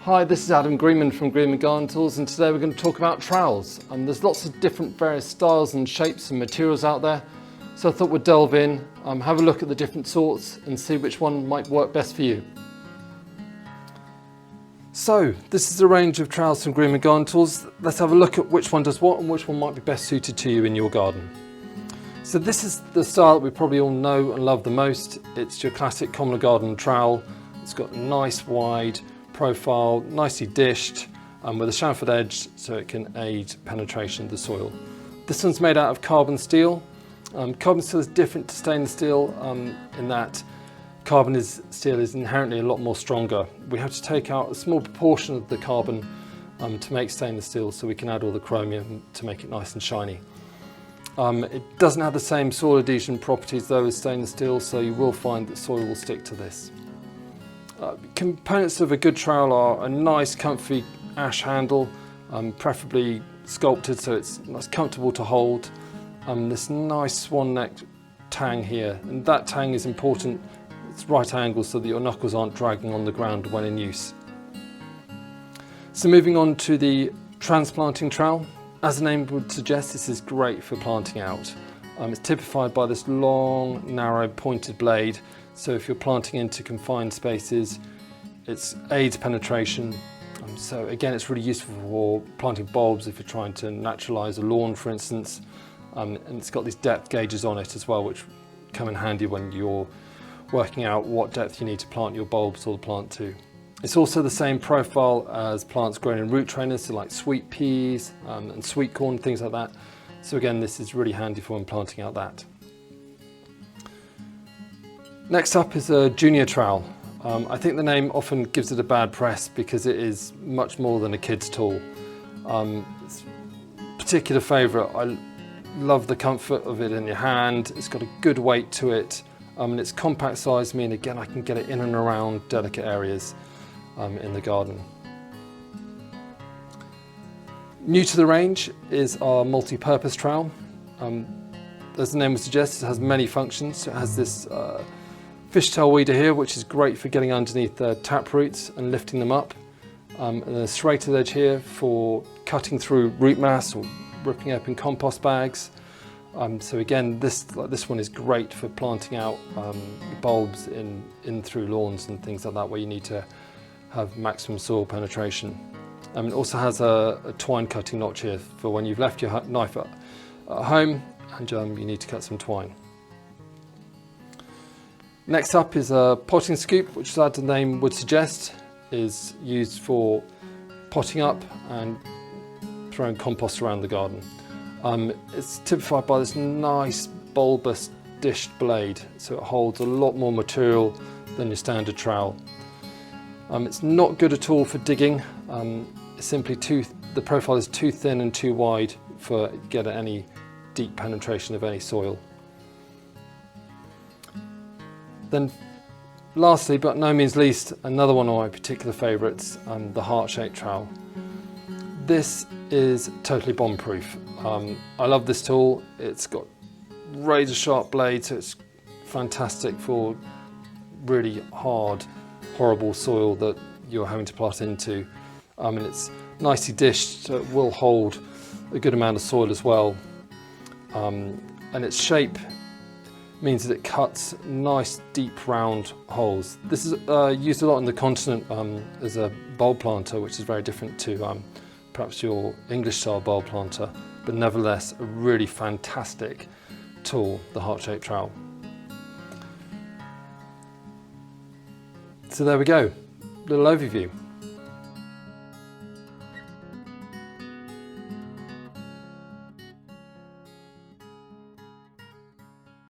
Hi, this is Adam Greenman from Greenman Garden Tools, and today we're going to talk about trowels. There's lots of different various styles and shapes and materials out there, so I thought we'd delve in, have a look at the different sorts and see which one might work best for you. So this is a range of trowels from Greenman Garden Tools. Let's have a look at which one does what and which one might be best suited to you in your garden. So this is the style that we probably all know and love the most. It's your classic common garden trowel. It's got a nice wide profile, nicely dished, with a chamfered edge so it can aid penetration of the soil. This one's made out of carbon steel. Carbon steel is different to stainless steel in that carbon steel is inherently a lot more stronger. We have to take out a small proportion of the carbon to make stainless steel, so we can add all the chromium to make it nice and shiny. It doesn't have the same soil adhesion properties though as stainless steel, so you will find that soil will stick to this. Components of a good trowel are a nice comfy ash handle, preferably sculpted so it's comfortable to hold. This nice swan neck tang here, and that tang is important. It's right angle so that your knuckles aren't dragging on the ground when in use. So moving on to the transplanting trowel. As the name would suggest, this is great for planting out. It's typified by this long, narrow, pointed blade. So if you're planting into confined spaces, it aids penetration. So again, it's really useful for planting bulbs if you're trying to naturalise a lawn, for instance. And it's got these depth gauges on it as well, which come in handy when you're working out what depth you need to plant your bulbs or the plant to. It's also the same profile as plants grown in root trainers, so like sweet peas and sweet corn, things like that. So again, this is really handy for when planting out that. Next up is a junior trowel. I think the name often gives it a bad press because it is much more than a kid's tool. It's a particular favourite. I love the comfort of it in your hand. It's got a good weight to it, and its compact size means again I can get it in and around delicate areas in the garden. New to the range is our multi-purpose trowel. As the name would suggest, it has many functions. It has this fishtail weeder here, which is great for getting underneath the tap roots and lifting them up, and a serrated edge here for cutting through root mass or ripping open compost bags. So again, this one is great for planting out bulbs in through lawns and things like that, where you need to have maximum soil penetration. It also has a twine cutting notch here for when you've left your knife at home and you need to cut some twine. Next up is a potting scoop, which, as the name would suggest, is used for potting up and throwing compost around the garden. It's typified by this nice bulbous dished blade, so it holds a lot more material than your standard trowel. It's not good at all for digging. It's simply the profile is too thin and too wide for getting any deep penetration of any soil. Then lastly, but no means least, another one of my particular favourites, the heart-shaped trowel. This is totally bomb-proof. I love this tool. It's got razor-sharp blades, so it's fantastic for really hard, horrible soil that you're having to plant into. And it's nicely dished, so it will hold a good amount of soil as well. And its shape means that it cuts nice deep round holes. This is used a lot on the continent as a bulb planter, which is very different to perhaps your English style bulb planter, but nevertheless a really fantastic tool, the heart-shaped trowel. So there we go, little overview.